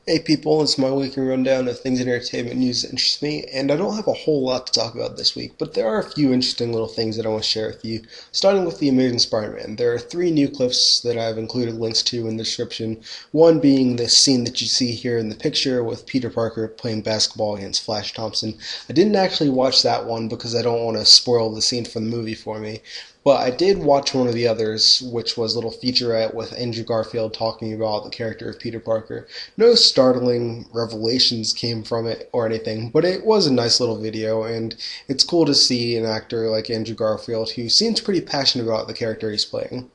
Hey people, it's my weekly rundown of things in entertainment news that interest me, and I don't have a whole lot to talk about this week, but there are a few interesting little things that I want to share with you, starting with The Amazing Spider-Man. There are three new clips that I've included links to in the description, one being the scene that you see here in the picture with Peter Parker playing basketball against Flash Thompson. I didn't actually watch that one because I don't want to spoil the scene for the movie for me, but I did watch one of the others, which was a little featurette with Andrew Garfield talking about the character of Peter Parker. No startling revelations came from it or anything, but it was a nice little video, and it's cool to see an actor like Andrew Garfield who seems pretty passionate about the character he's playing.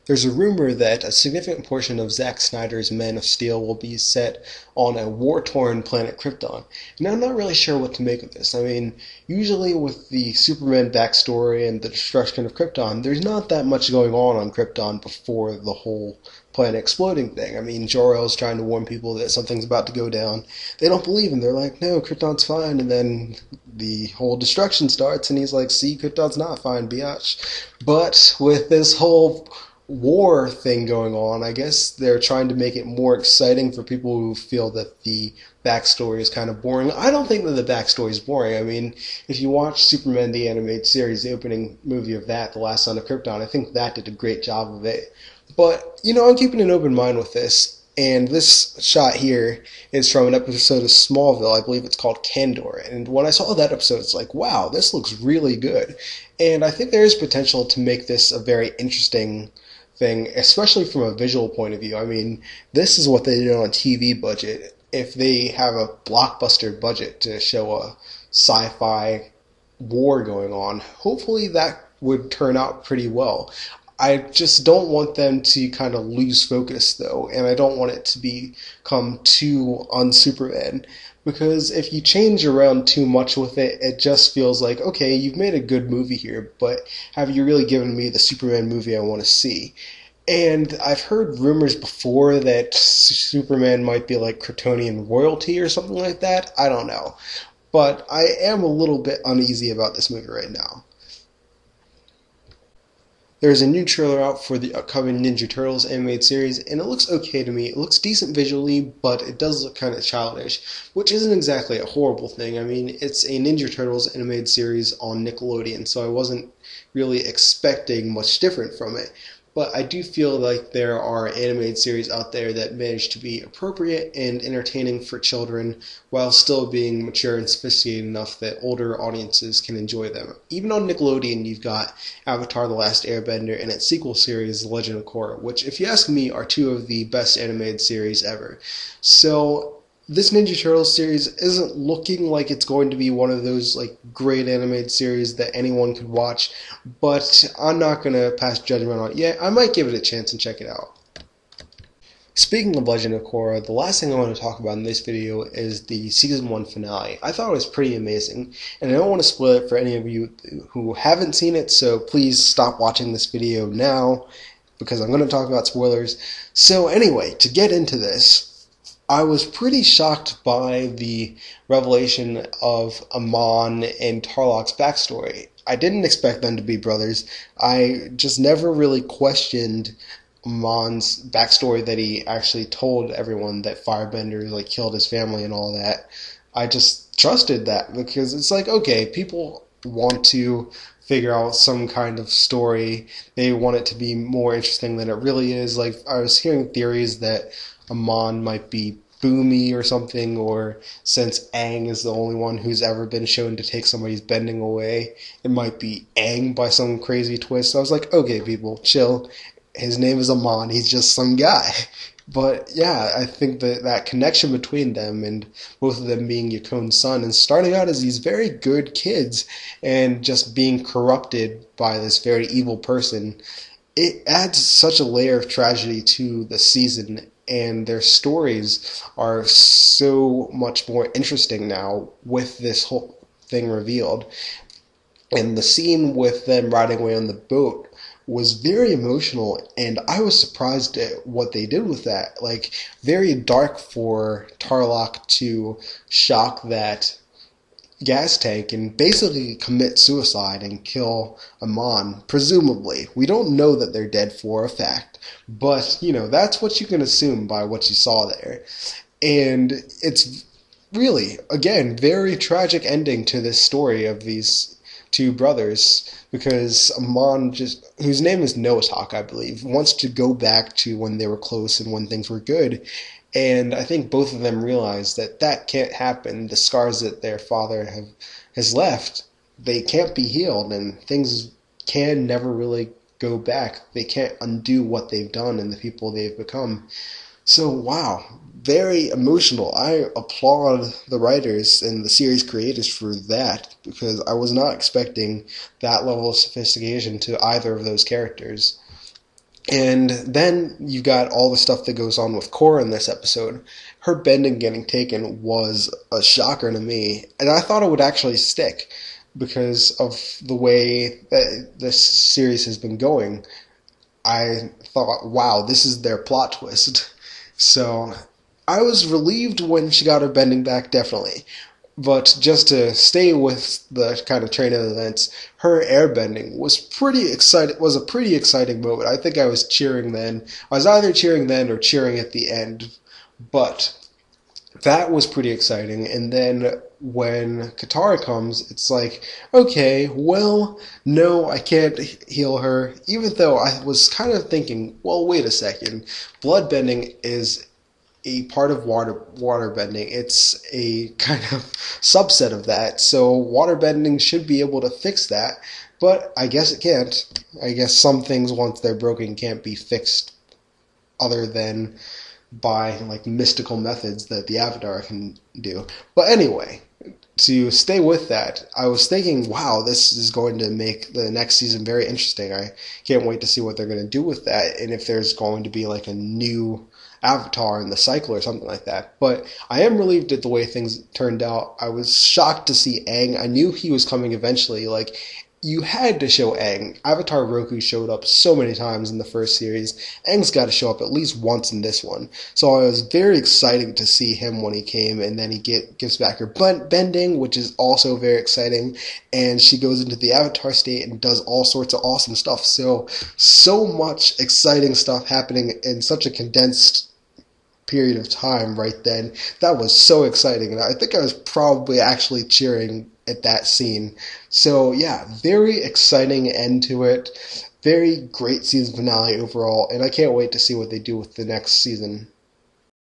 There's a rumor that a significant portion of Zack Snyder's Man of Steel will be set on a war-torn planet Krypton, and I'm not really sure what to make of this. I mean, usually with the Superman backstory and the destruction of Krypton, there's not that much going on Krypton before the whole planet exploding thing. I mean, Jor-El's trying to warn people that something's about to go down. They don't believe him. They're like, no, Krypton's fine, and then the whole destruction starts, and he's like, see, Krypton's not fine, biatch. But with this whole war thing going on, I guess they're trying to make it more exciting for people who feel that the backstory is kind of boring. I don't think that the backstory is boring. I mean, if you watch Superman the Animated Series, the opening movie of that, The Last Son of Krypton, I think that did a great job of it. But, I'm keeping an open mind with this. And this shot here is from an episode of Smallville. I believe it's called Candor. And when I saw that episode, it's like, wow, this looks really good. And I think there is potential to make this a very interesting thing, especially from a visual point of view. I mean, this is what they did on a TV budget. If they have a blockbuster budget to show a sci-fi war going on, hopefully that would turn out pretty well. I just don't want them to kind of lose focus, though, and I don't want it to become too un-Superman, because if you change around too much with it, it just feels like, okay, you've made a good movie here, but have you really given me the Superman movie I want to see? And I've heard rumors before that Superman might be like Kryptonian royalty or something like that. I don't know. But I am a little bit uneasy about this movie right now. There's a new trailer out for the upcoming Ninja Turtles animated series, and it looks okay to me. It looks decent visually, but it does look kind of childish, which isn't exactly a horrible thing. I mean, it's a Ninja Turtles animated series on Nickelodeon, so I wasn't really expecting much different from it. But I do feel like there are animated series out there that manage to be appropriate and entertaining for children while still being mature and sophisticated enough that older audiences can enjoy them. Even on Nickelodeon, you've got Avatar: The Last Airbender and its sequel series, The Legend of Korra, which, if you ask me, are two of the best animated series ever. So this Ninja Turtles series isn't looking like it's going to be one of those great animated series that anyone could watch, but I'm not going to pass judgment on it yet. I might give it a chance and check it out. Speaking of Legend of Korra, the last thing I want to talk about in this video is the Season 1 finale. I thought it was pretty amazing, and I don't want to spoil it for any of you who haven't seen it, so please stop watching this video now, because I'm going to talk about spoilers. So anyway, to get into this, I was pretty shocked by the revelation of Amon and Tarlok's backstory. I didn't expect them to be brothers. I just never really questioned Amon's backstory, that he actually told everyone that Firebender killed his family and all that. I just trusted that, because it's like, okay, people want to figure out some kind of story. They want it to be more interesting than it really is. Like, I was hearing theories that Amon might be Boomy or something, or since Aang is the only one who's ever been shown to take somebody's bending away, it might be Aang by some crazy twist. I was like, okay, people, chill. His name is Amon. He's just some guy. But yeah, I think that connection between them, and both of them being Yakon's son and starting out as these very good kids and just being corrupted by this very evil person, it adds such a layer of tragedy to the season, and their stories are so much more interesting now with this whole thing revealed. And the scene with them riding away on the boat was very emotional, and I was surprised at what they did with that. Very dark for Tarlok to shock that gas tank and basically commit suicide and kill Amon, presumably. We don't know that they're dead for a fact, but, that's what you can assume by what you saw there. And it's really, again, very tragic ending to this story of these two brothers, because Amon, just whose name is Noatak, I believe, wants to go back to when they were close and when things were good. And I think both of them realize that that can't happen. The scars that their father has left, they can't be healed, and things can never really go back. They can't undo what they've done and the people they've become. So, wow, very emotional. I applaud the writers and the series creators for that, because I was not expecting that level of sophistication to either of those characters. And then you got all the stuff that goes on with Korra in this episode. Her bending getting taken was a shocker to me, and I thought it would actually stick because of the way that this series has been going. I thought, wow, this is their plot twist. So I was relieved when she got her bending back, definitely. But just to stay with the kind of train of events, her airbending was was a pretty exciting moment. I think I was cheering then. I was either cheering then or cheering at the end. But that was pretty exciting. And then when Katara comes, it's like, okay, well, no, I can't heal her. Even though I was kind of thinking, well, wait a second. Bloodbending is a part of waterbending. It's a kind of subset of that. So waterbending should be able to fix that. But I guess it can't. I guess some things, once they're broken, can't be fixed other than by like mystical methods that the Avatar can do. But anyway, to stay with that, I was thinking, wow, this is going to make the next season very interesting. I can't wait to see what they're going to do with that, and if there's going to be like a new Avatar in the cycle or something like that. But I am relieved at the way things turned out. I was shocked to see Aang. I knew he was coming eventually. Like, you had to show Aang. Avatar Roku showed up so many times in the first series. Aang's got to show up at least once in this one. So I was very excited to see him when he came, and then he gives back her bending, which is also very exciting. And she goes into the Avatar state and does all sorts of awesome stuff. So much exciting stuff happening in such a condensed period of time right then. That was so exciting, and I think I was probably actually cheering at that scene. So yeah, very exciting end to it. Very great season finale overall, and I can't wait to see what they do with the next season.